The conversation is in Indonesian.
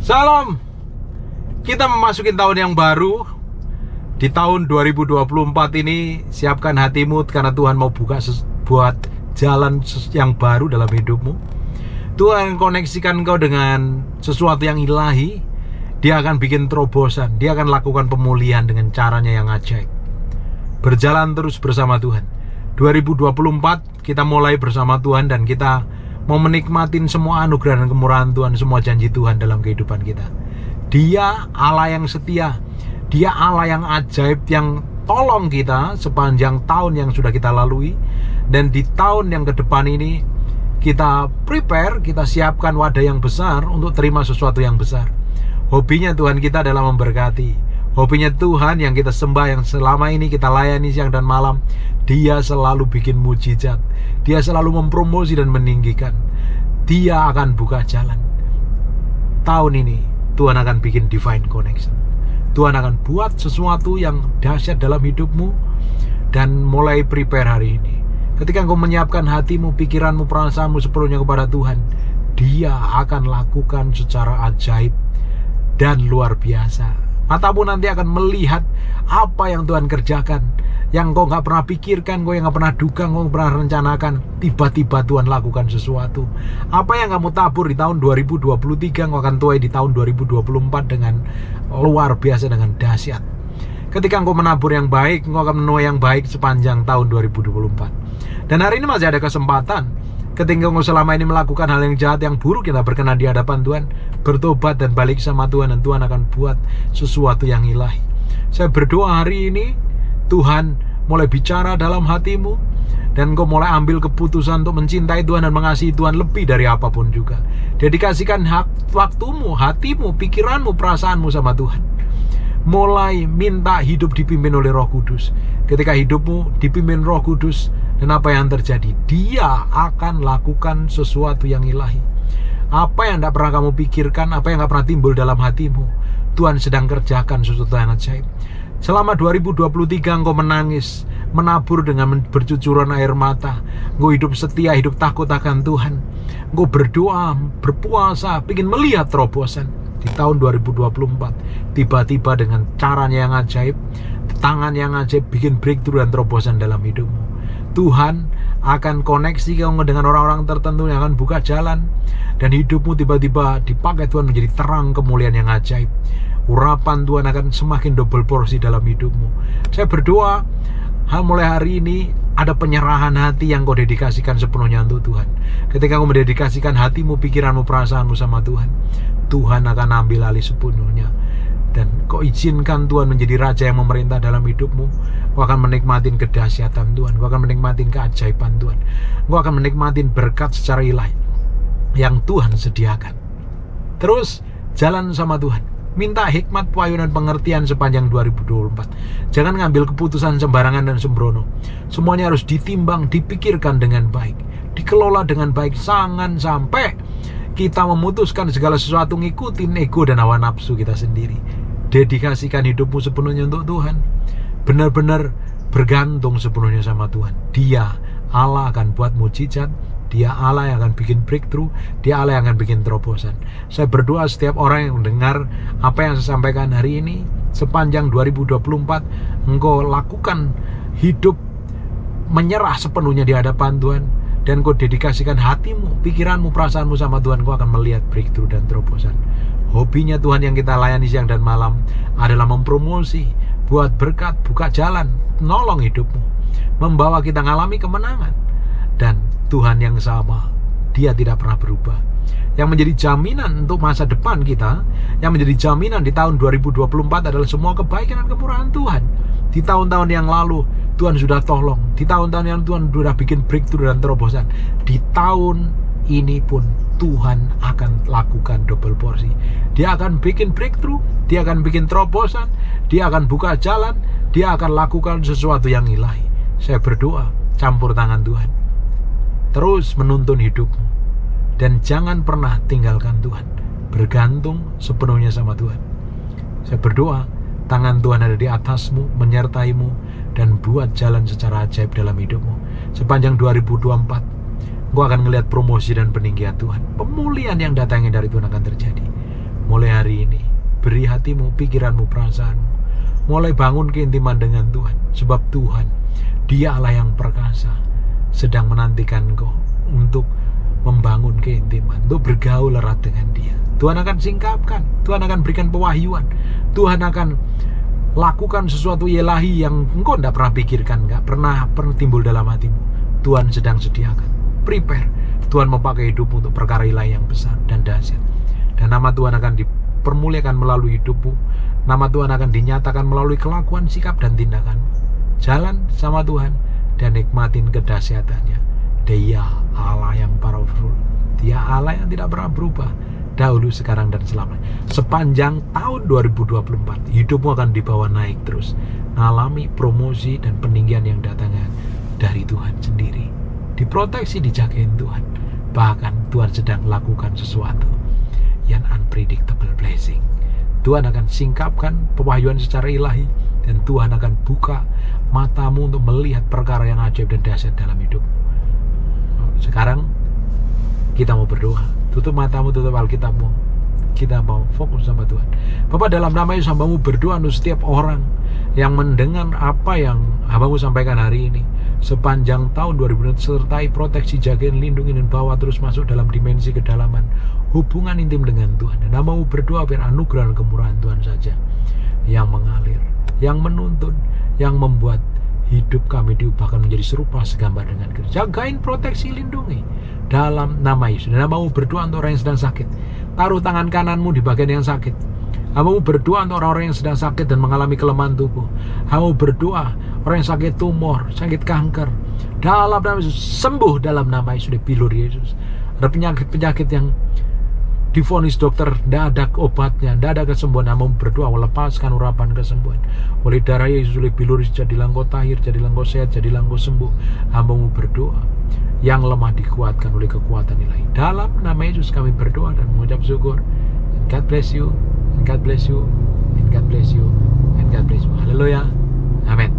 Salam. Kita memasuki tahun yang baru. Di tahun 2024 ini, siapkan hatimu karena Tuhan mau buat jalan yang baru dalam hidupmu. Tuhan koneksikan kau dengan sesuatu yang ilahi. Dia akan bikin terobosan. Dia akan lakukan pemulihan dengan caranya yang ajaib. Berjalan terus bersama Tuhan. 2024 kita mulai bersama Tuhan dan kita mau menikmatin semua anugerah dan kemurahan Tuhan, semua janji Tuhan dalam kehidupan kita. Dia Allah yang setia. Dia Allah yang ajaib, yang tolong kita sepanjang tahun yang sudah kita lalui. Dan di tahun yang ke depan ini, kita prepare, kita siapkan wadah yang besar untuk terima sesuatu yang besar. Hobinya Tuhan kita adalah memberkati. Hobinya Tuhan yang kita sembah, yang selama ini kita layani siang dan malam, Dia selalu bikin mujizat. Dia selalu mempromosi dan meninggikan. Dia akan buka jalan. Tahun ini Tuhan akan bikin divine connection. Tuhan akan buat sesuatu yang dahsyat dalam hidupmu. Dan mulai prepare hari ini. Ketika engkau menyiapkan hatimu, pikiranmu, perasaanmu sepenuhnya kepada Tuhan, Dia akan lakukan secara ajaib dan luar biasa. Matamu nanti akan melihat apa yang Tuhan kerjakan, yang kau gak pernah pikirkan, kau yang gak pernah duga, kau gak pernah rencanakan. Tiba-tiba Tuhan lakukan sesuatu. Apa yang kamu tabur di tahun 2023, kau akan tuai di tahun 2024 dengan luar biasa, dengan dahsyat. Ketika engkau menabur yang baik, engkau akan menuai yang baik sepanjang tahun 2024. Dan hari ini masih ada kesempatan. Ketika engkau selama ini melakukan hal yang jahat, yang buruk, kita berkenan di hadapan Tuhan, bertobat dan balik sama Tuhan, dan Tuhan akan buat sesuatu yang ilahi. Saya berdoa hari ini Tuhan mulai bicara dalam hatimu, dan engkau mulai ambil keputusan untuk mencintai Tuhan dan mengasihi Tuhan lebih dari apapun juga. Dedikasikan waktumu, hatimu, pikiranmu, perasaanmu sama Tuhan. Mulai minta hidup dipimpin oleh Roh Kudus. Ketika hidupmu dipimpin Roh Kudus, dan apa yang terjadi? Dia akan lakukan sesuatu yang ilahi. Apa yang tidak pernah kamu pikirkan, apa yang tidak pernah timbul dalam hatimu, Tuhan sedang kerjakan sesuatu yang ajaib. Selama 2023 engkau menangis, menabur dengan bercucuran air mata. Engkau hidup setia, hidup takut akan Tuhan. Engkau berdoa, berpuasa, ingin melihat terobosan. Di tahun 2024, tiba-tiba dengan caranya yang ajaib, tangan yang ajaib, bikin breakthrough dan terobosan dalam hidupmu. Tuhan akan koneksi kamu dengan orang-orang tertentu yang akan buka jalan, dan hidupmu tiba-tiba dipakai Tuhan menjadi terang kemuliaan yang ajaib. Urapan Tuhan akan semakin double porsi dalam hidupmu. Saya berdoa mulai hari ini ada penyerahan hati yang kau dedikasikan sepenuhnya untuk Tuhan. Ketika kau mendedikasikan hatimu, pikiranmu, perasaanmu sama Tuhan, Tuhan akan ambil alih sepenuhnya. Dan kau izinkan Tuhan menjadi Raja yang memerintah dalam hidupmu. Kau akan menikmatin kedahsyatan Tuhan. Kau akan menikmatin keajaiban Tuhan. Kau akan menikmatin berkat secara ilahi yang Tuhan sediakan. Terus jalan sama Tuhan. Minta hikmat, wahyu, dan pengertian sepanjang 2024. Jangan ngambil keputusan sembarangan dan sembrono. Semuanya harus ditimbang, dipikirkan dengan baik, dikelola dengan baik. Jangan sampai kita memutuskan segala sesuatu ngikutin ego dan hawa nafsu kita sendiri. Dedikasikan hidupmu sepenuhnya untuk Tuhan. Benar-benar bergantung sepenuhnya sama Tuhan. Dia Allah akan buat mujizat. Dia Allah yang akan bikin breakthrough. Dia Allah yang akan bikin terobosan. Saya berdoa setiap orang yang mendengar apa yang saya sampaikan hari ini, sepanjang 2024 engkau lakukan hidup menyerah sepenuhnya di hadapan Tuhan, dan kau dedikasikan hatimu, pikiranmu, perasaanmu sama Tuhan, kau akan melihat breakthrough dan terobosan. Hobinya Tuhan yang kita layani siang dan malam adalah mempromosi, buat berkat, buka jalan, nolong hidupmu, membawa kita mengalami kemenangan. Dan Tuhan yang sama, Dia tidak pernah berubah. Yang menjadi jaminan untuk masa depan kita, yang menjadi jaminan di tahun 2024 adalah semua kebaikan dan kemurahan Tuhan. Di tahun-tahun yang lalu Tuhan sudah tolong. Di tahun-tahun yang Tuhan sudah bikin breakthrough dan terobosan. Di tahun ini pun Tuhan akan lakukan double porsi. Dia akan bikin breakthrough, Dia akan bikin terobosan, Dia akan buka jalan, Dia akan lakukan sesuatu yang ilahi. Saya berdoa, campur tangan Tuhan. Terus menuntun hidupmu. Dan jangan pernah tinggalkan Tuhan. Bergantung sepenuhnya sama Tuhan. Saya berdoa, tangan Tuhan ada di atasmu, menyertaimu, dan buat jalan secara ajaib dalam hidupmu. Sepanjang 2024, engkau akan melihat promosi dan peninggian Tuhan. Pemulihan yang datangnya dari Tuhan akan terjadi. Mulai hari ini, beri hatimu, pikiranmu, perasaanmu. Mulai bangun keintiman dengan Tuhan. Sebab Tuhan, Dia Allah yang perkasa, sedang menantikan kau untuk membangun keintiman, untuk bergaul erat dengan Dia. Tuhan akan singkapkan, Tuhan akan berikan pewahyuan, Tuhan akan lakukan sesuatu ilahi yang engkau tidak pernah pikirkan, nggak pernah timbul dalam hatimu. Tuhan sedang sediakan, prepare. Tuhan memakai hidupmu untuk perkara ilahi yang besar dan dahsyat. Dan nama Tuhan akan dipermuliakan melalui hidupmu. Nama Tuhan akan dinyatakan melalui kelakuan, sikap, dan tindakanmu. Jalan sama Tuhan dan nikmatin kedahsyatannya. Dia Allah yang powerful. Dia Allah yang tidak pernah berubah, dahulu, sekarang, dan selamanya. Sepanjang tahun 2024, hidupmu akan dibawa naik terus, mengalami promosi dan peninggian yang datangnya dari Tuhan sendiri. Diproteksi, dijagain Tuhan. Bahkan Tuhan sedang lakukan sesuatu yang unpredictable blessing. Tuhan akan singkapkan pewahyuan secara ilahi, dan Tuhan akan buka matamu untuk melihat perkara yang ajaib dan dahsyat dalam hidup. Sekarang kita mau berdoa. Tutup matamu, tutup Alkitabmu. Kita mau fokus sama Tuhan. Bapak, dalam nama Yesus, hambamu berdoa untuk setiap orang yang mendengar apa yang hambamu sampaikan hari ini. Sepanjang tahun 2020, sertai proteksi, jagain, lindungi, dan bawa terus masuk dalam dimensi kedalaman hubungan intim dengan Tuhan. Dan hambamu berdoa biar anugerah dan kemurahan Tuhan saja yang mengalir, yang menuntun, yang membuat hidup kami diubahkan menjadi serupa segambar dengan Kristus. Jagain, proteksi, lindungi dalam nama Yesus. Dan hambamu berdoa untuk orang yang sedang sakit. Taruh tangan kananmu di bagian yang sakit. Hambamu berdoa untuk orang-orang yang sedang sakit dan mengalami kelemahan tubuh. Hambamu berdoa orang yang sakit tumor, sakit kanker, dalam nama Yesus, sembuh dalam nama Yesus, dipilur Yesus. Ada penyakit-penyakit yang divonis dokter tidak ada obatnya, tidak ada kesembuhan. Hambamu berdoa melepaskan urapan kesembuhan oleh darah Yesus, oleh bilur, jadilah engkau tahir, jadilah engkau sehat, jadilah engkau sembuh. Hambamu berdoa yang lemah dikuatkan oleh kekuatan ilahi. Dalam nama Yesus kami berdoa dan mengucap syukur. And God bless you, and God bless you, and God bless you, and God bless you. Haleluya, amin.